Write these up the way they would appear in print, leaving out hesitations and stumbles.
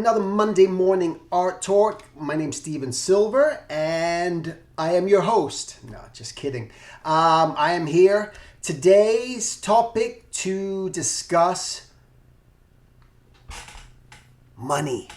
another Monday morning art talk. My name's Steven Silver and I am your host. No, just kidding. I am here. Today's topic to discuss money.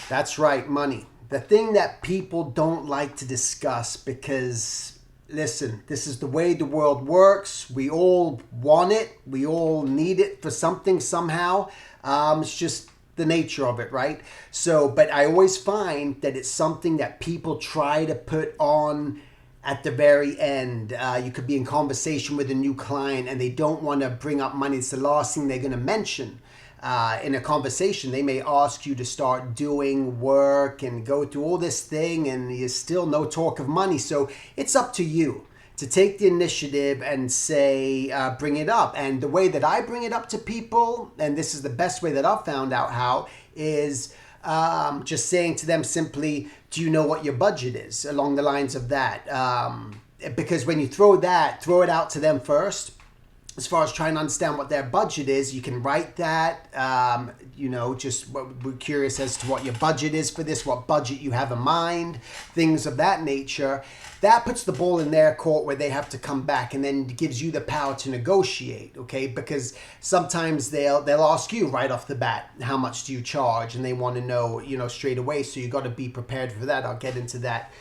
That's right, money. The thing that people don't like to discuss because, listen, this is the way the world works. We all want it. We all need it for something somehow. It's just the nature of it, right? So, but I always find that it's something that people try to put on at the very end. You could be in conversation with a new client and they don't want to bring up money. It's the last thing they're going to mention. In a conversation, they may ask you to start doing work and go through all this thing and there's still no talk of money. So it's up to you to take the initiative and say, bring it up. And the way that I bring it up to people, and this is the best way that I've found out how, is just saying to them simply, do you know what your budget is? Along the lines of that. Because when you throw it out to them first, as far as trying to understand what their budget is, you can write that, just we're curious as to what your budget is for this, what budget you have in mind, things of that nature. That puts the ball in their court where they have to come back and then gives you the power to negotiate, okay? Because sometimes they'll ask you right off the bat, how much do you charge? And they want to know, straight away. So you got to be prepared for that. I'll get into that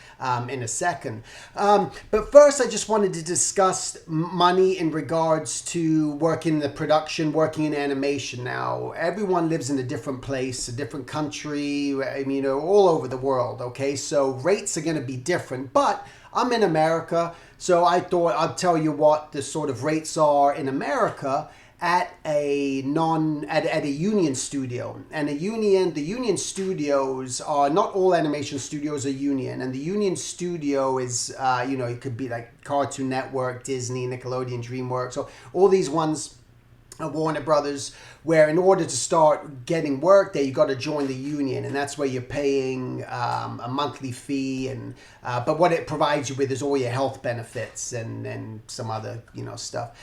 in a second. But first, I just wanted to discuss money in regards to working in the production, working in animation. Now, everyone lives in a different place, a different country, all over the world, okay? So rates are going to be different, but I'm in America, so I thought I'd tell you what the sort of rates are in America at a union studio. And the union studios are, not all animation studios are union, and the union studio is it could be like Cartoon Network, Disney, Nickelodeon, DreamWorks, so all these ones, Warner Brothers, where in order to start getting work there, you got to join the union, and that's where you're paying a monthly fee, and but what it provides you with is all your health benefits and some other stuff.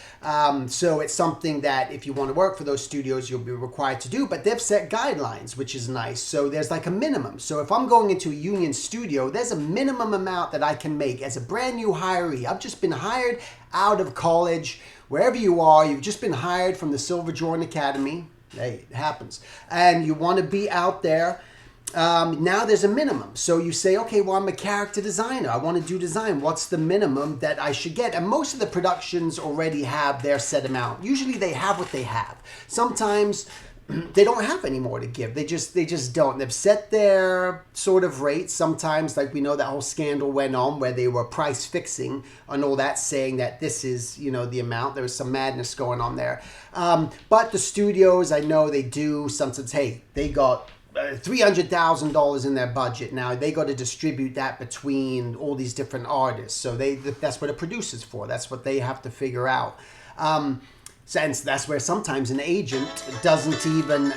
So it's something that if you want to work for those studios, you'll be required to do, but they've set guidelines, which is nice. So there's like a minimum. So if I'm going into a union studio, there's a minimum amount that I can make as a brand new hiree. I've just been hired out of college. Wherever you are, you've just been hired from the Silver Jordan Academy. Hey, it happens. And you want to be out there. Now there's a minimum. So you say, okay, well, I'm a character designer. I want to do design. What's the minimum that I should get? And most of the productions already have their set amount. Usually they have what they have. Sometimes they don't have any more to give. They just don't. They've set their sort of rates. Sometimes, like we know that whole scandal went on where they were price fixing and all that, saying that this is, the amount. There was some madness going on there. But the studios, I know they do sometimes, hey, they got $300,000 in their budget. Now they got to distribute that between all these different artists. So that's what a producer's for. That's what they have to figure out. Since that's where sometimes an agent doesn't even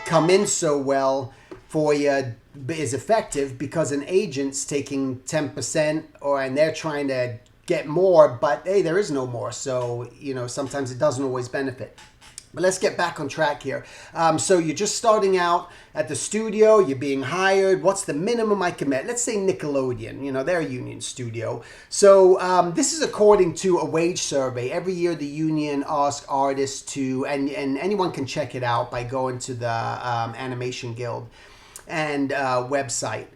come in so well for you, is effective, because an agent's taking 10% and they're trying to get more, but hey, there is no more. So, sometimes it doesn't always benefit. But let's get back on track here. So you're just starting out at the studio, you're being hired. What's the minimum I can make? Let's say Nickelodeon, they're a union studio. So this is according to a wage survey. Every year the union asks artists to, and anyone can check it out by going to the Animation Guild and website,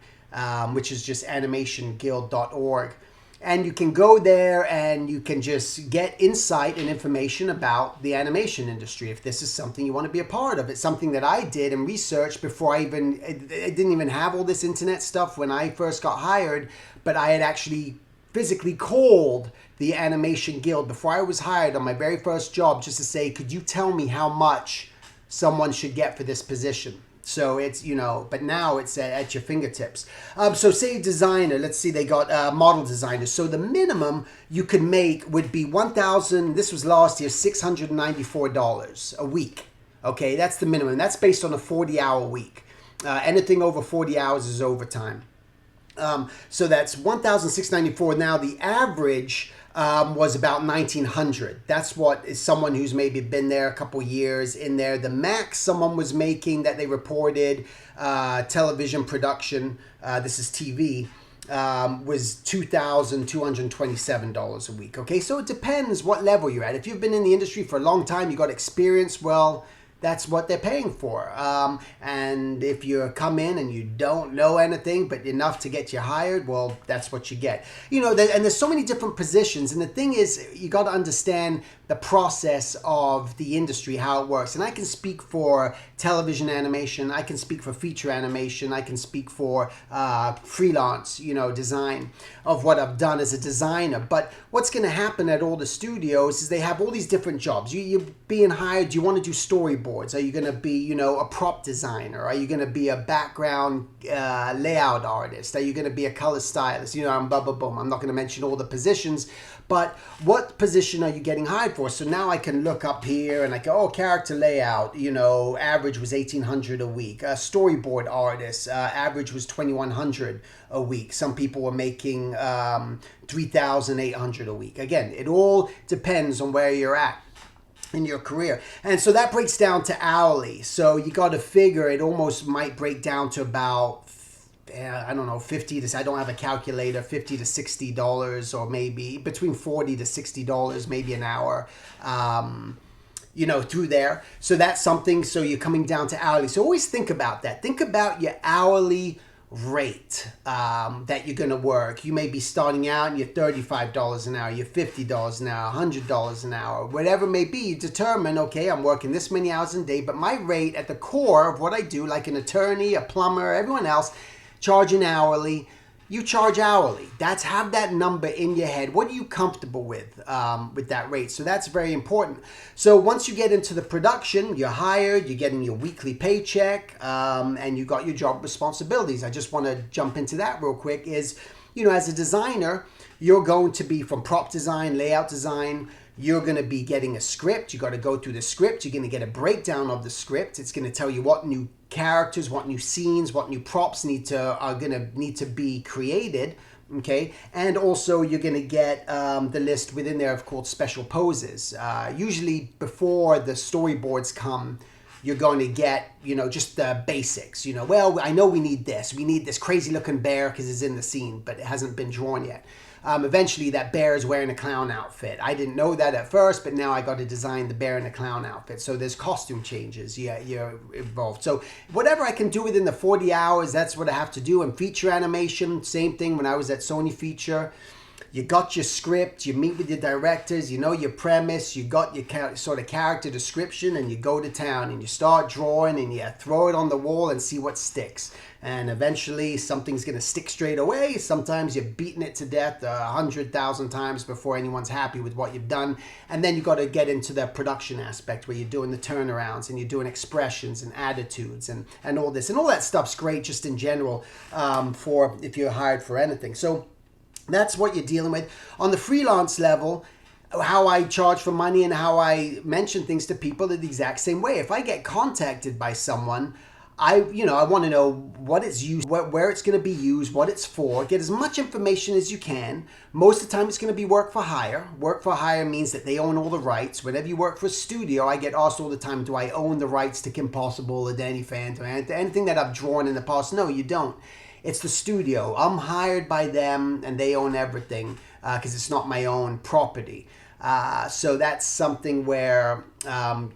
which is just animationguild.org. And you can go there and you can just get insight and information about the animation industry. If this is something you want to be a part of, it's something that I did and researched before I didn't even have all this internet stuff when I first got hired, but I had actually physically called the Animation Guild before I was hired on my very first job just to say, could you tell me how much someone should get for this position? So it's, but now it's at your fingertips. So say designer, let's see, they got model designers. So the minimum you could make would be this was last year, $694 a week. Okay, that's the minimum. That's based on a 40-hour week. Anything over 40 hours is overtime. So that's 1,694. Now the average was about 1,900. That's what is someone who's maybe been there a couple years in there. The max someone was making that they reported television production, this is TV, was $2,227 a week. Okay, so it depends what level you're at. If you've been in the industry for a long time, you got experience, well, that's what they're paying for. And if you come in and you don't know anything but enough to get you hired, well, that's what you get. You know, and there's so many different positions. And the thing is, you got to understand the process of the industry, how it works. And I can speak for television animation. I can speak for feature animation. I can speak for freelance, you know, design of what I've done as a designer. But what's going to happen at all the studios is they have all these different jobs. You're being hired. You want to do storyboards. Are you going to be, you know, a prop designer? Are you going to be a background layout artist? Are you going to be a color stylist? You know, I'm blah, blah, boom. I'm not going to mention all the positions, but what position are you getting hired for? So now I can look up here and I go, oh, character layout, you know, average was 1,800 a week. A storyboard artist, average was 2,100 a week. Some people were making 3,800 a week. Again, it all depends on where you're at in your career. And so that breaks down to hourly. So you got to figure it almost might break down to about, I don't know, 50 to, I don't have a calculator, $50 to $60, or maybe between $40 to $60 maybe an hour, you know, through there. So that's something. So you're coming down to hourly. So always think about that. Think about your hourly rate that you're going to work. You may be starting out and you're $35 an hour, you're $50 an hour, $100 an hour, whatever it may be. You determine, okay, I'm working this many hours a day, but my rate at the core of what I do, like an attorney, a plumber, everyone else, charging hourly. You charge hourly. Have that number in your head. What are you comfortable with that rate? So that's very important. So once you get into the production, you're hired, you're getting your weekly paycheck, and you got your job responsibilities. I just want to jump into that real quick is, you know, as a designer, you're going to be from prop design, layout design. You're going to be getting a script. You got to go through the script. You're going to get a breakdown of the script. It's going to tell you what new characters, what new scenes, what new props are going to need to be created. Okay, and also you're going to get the list within there of called special poses. Usually before the storyboards come, you're going to get, you know, just the basics. You know, well, I know we need this. We need this crazy looking bear because it's in the scene, but it hasn't been drawn yet. Eventually that bear is wearing a clown outfit. I didn't know that at first, but now I got to design the bear in a clown outfit. So there's costume changes. Yeah, you're involved. So whatever I can do within the 40 hours, that's what I have to do. And feature animation, same thing when I was at Sony Feature. You got your script, you meet with your directors, you know your premise, you got your sort of character description, and you go to town and you start drawing and you throw it on the wall and see what sticks. And eventually something's going to stick straight away. Sometimes you're beating it to death 100,000 times before anyone's happy with what you've done. And then you got to get into the production aspect where you're doing the turnarounds and you're doing expressions and attitudes and all this. And all that stuff's great just in general for if you're hired for anything. So that's what you're dealing with. On the freelance level, how I charge for money and how I mention things to people are the exact same way. If I get contacted by someone, I want to know what it's used, where it's going to be used, what it's for. Get as much information as you can. Most of the time it's going to be work for hire. Work for hire means that they own all the rights. Whenever you work for a studio, I get asked all the time, do I own the rights to Kim Possible or Danny Phantom, anything that I've drawn in the past? No, you don't. It's the studio. I'm hired by them and they own everything because it's not my own property. So that's something where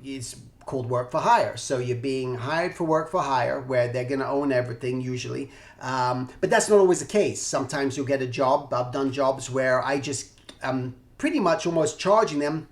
it's called work for hire. So you're being hired for work for hire where they're going to own everything usually. But that's not always the case. Sometimes you'll get a job. I've done jobs where I just pretty much almost charging them,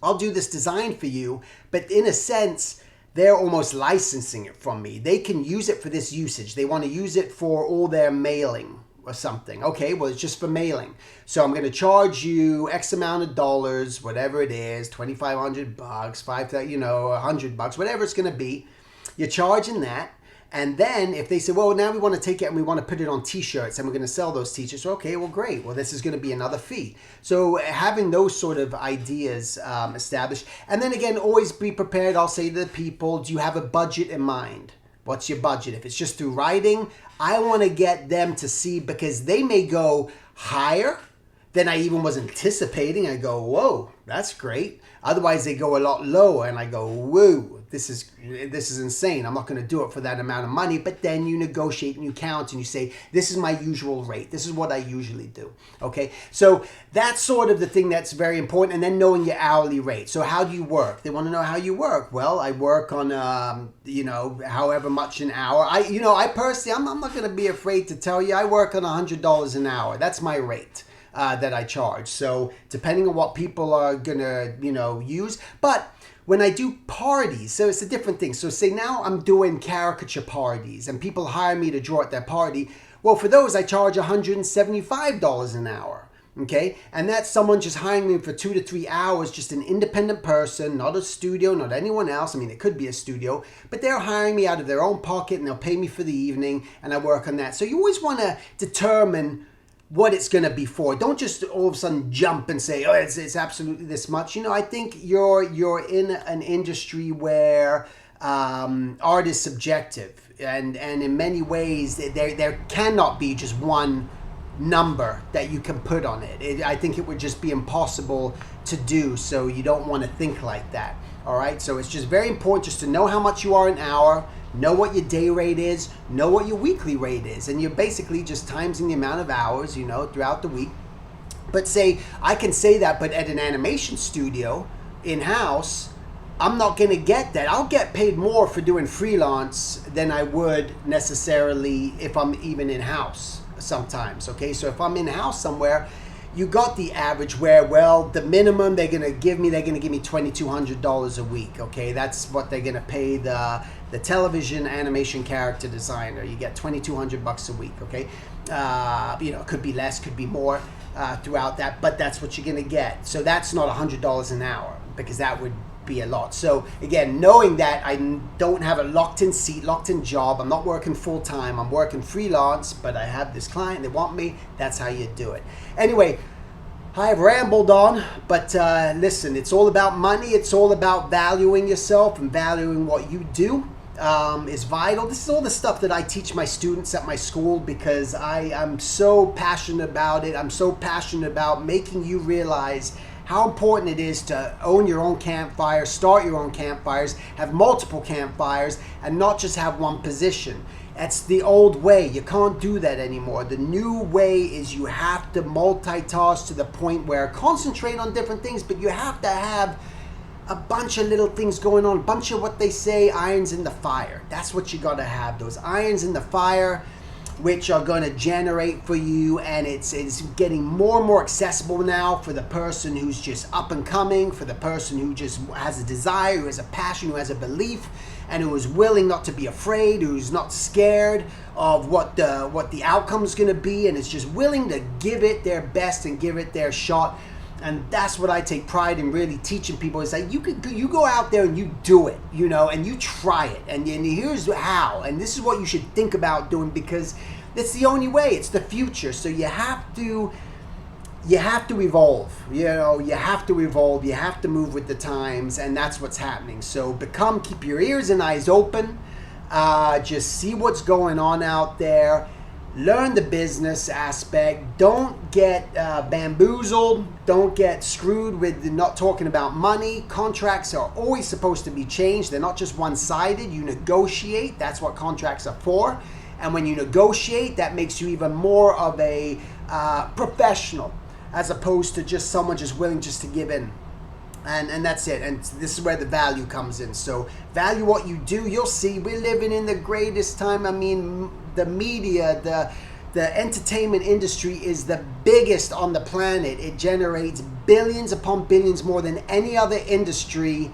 I'll do this design for you. But in a sense, they're almost licensing it from me. They can use it for this usage. They want to use it for all their mailing or something. Okay, well, it's just for mailing. So I'm going to charge you X amount of dollars, whatever it is, $2,500, $5,000, $100, whatever it's going to be. You're charging that. And then if they say, well, now we want to take it and we want to put it on t-shirts and we're going to sell those t-shirts. Okay, well, great. Well, this is going to be another fee. So having those sort of ideas established. And then again, always be prepared. I'll say to the people, do you have a budget in mind? What's your budget? If it's just through writing, I want to get them to see, because they may go higher than I even was anticipating. I go, whoa, that's great. Otherwise, they go a lot lower, and I go, whoa, this is insane. I'm not going to do it for that amount of money. But then you negotiate and you count and you say, this is my usual rate. This is what I usually do. Okay, so that's sort of the thing that's very important. And then knowing your hourly rate. So how do you work? They want to know how you work. Well, I work on however much an hour. I personally, I'm not going to be afraid to tell you, I work on $100 an hour. That's my rate. That I charge. So depending on what people are gonna, use. But when I do parties, so it's a different thing. So say now I'm doing caricature parties and people hire me to draw at their party. Well, for those I charge $175 an hour. Okay, and that's someone just hiring me for 2 to 3 hours, just an independent person, not a studio, not anyone else. I mean, it could be a studio, but they're hiring me out of their own pocket and they'll pay me for the evening, and I work on that. So you always want to determine what it's going to be for. Don't just all of a sudden jump and say, oh, it's absolutely this much. I think you're in an industry where art is subjective, and in many ways there cannot be just one number that you can put on it. I think it would just be impossible to do, so you don't want to think like that. All right, so it's just very important just to know how much you are an hour, know what your day rate is, know what your weekly rate is, and you're basically just timesing the amount of hours, throughout the week. But say, I can say that, but at an animation studio in-house, I'm not going to get that. I'll get paid more for doing freelance than I would necessarily if I'm even in-house sometimes, okay? So if I'm in-house somewhere, you got the average where, well, the minimum they're going to give me $2,200 a week, okay? That's what they're going to pay the television animation character designer. You get $2,200 a week, okay? It could be less, could be more throughout that, but that's what you're going to get. So that's not $100 an hour, because that would be a lot. So again, knowing that I don't have a locked-in seat, locked-in job, I'm not working full-time, I'm working freelance, but I have this client, they want me, that's how you do it. Anyway, I've rambled on, but listen, it's all about money, it's all about valuing yourself, and valuing what you do is vital. This is all the stuff that I teach my students at my school, because I'm so passionate about it. I'm so passionate about making you realize how important it is to own your own campfire, start your own campfires, have multiple campfires, and not just have one position. That's the old way. You can't do that anymore. The new way is you have to multitask to the point where concentrate on different things, but you have to have a bunch of little things going on, a bunch of what they say, irons in the fire. That's what you got to have, those irons in the fire, which are going to generate for you, and it's getting more and more accessible now for the person who's just up and coming, for the person who just has a desire, who has a passion, who has a belief, and who is willing not to be afraid, who's not scared of what the outcome's going to be, and is just willing to give it their best and give it their shot. And that's what I take pride in really teaching people, is that you go out there and you do it, and you try it. And here's how. And this is what you should think about doing, because it's the only way. It's the future. So you have to evolve. You have to evolve. You have to move with the times. And that's what's happening. So keep your ears and eyes open. Just see what's going on out there. Learn the business aspect. Don't get bamboozled. Don't get screwed with not talking about money. Contracts are always supposed to be changed. They're not just one-sided. You negotiate. That's what contracts are for. And when you negotiate, that makes you even more of a professional, as opposed to just someone just willing just to give in. And that's it. And this is where the value comes in. So value what you do. You'll see we're living in the greatest time. I mean, the media, the entertainment industry is the biggest on the planet. It generates billions upon billions, more than any other industry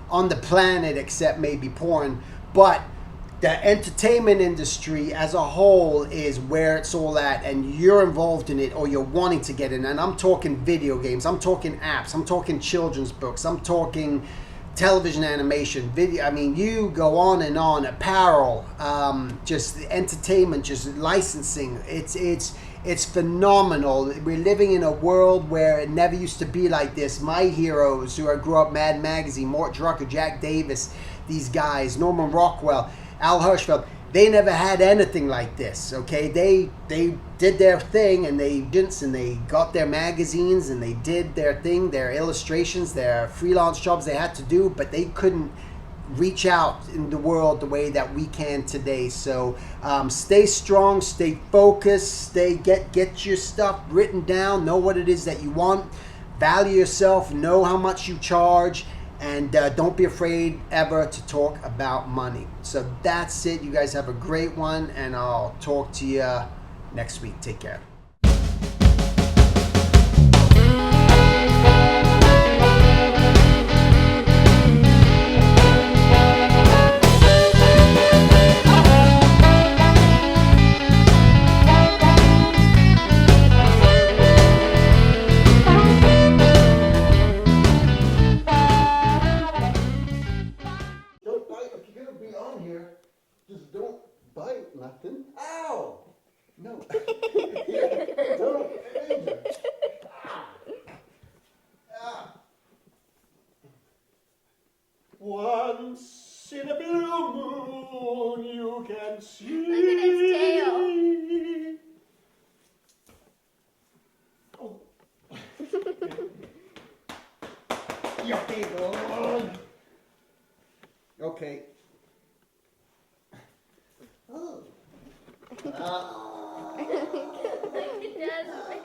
on the planet, except maybe porn. But the entertainment industry as a whole is where it's all at, and you're involved in it, or you're wanting to get in. And I'm talking video games, I'm talking apps, I'm talking children's books, I'm talking television animation, video. I mean, you go on and on. Apparel, just entertainment, just licensing. It's phenomenal. We're living in a world where it never used to be like this. My heroes, who I grew up, Mad Magazine, Mort Drucker, Jack Davis, these guys, Norman Rockwell. Al Hirschfeld, they never had anything like this. Okay, they did their thing, and they got their magazines, and they did their thing, their illustrations, their freelance jobs they had to do, but they couldn't reach out in the world the way that we can today. So stay strong, stay focused, get your stuff written down, know what it is that you want, value yourself, know how much you charge, and don't be afraid ever to talk about money. So that's it. You guys have a great one, and I'll talk to you next week. Take care. Don't bite. If you're gonna be on here, just don't bite nothing. Ow! No. Don't. Danger. Ah. Once in a blue moon, you can see. Look at its tail. Oh. You big one. Okay. Oh. It does.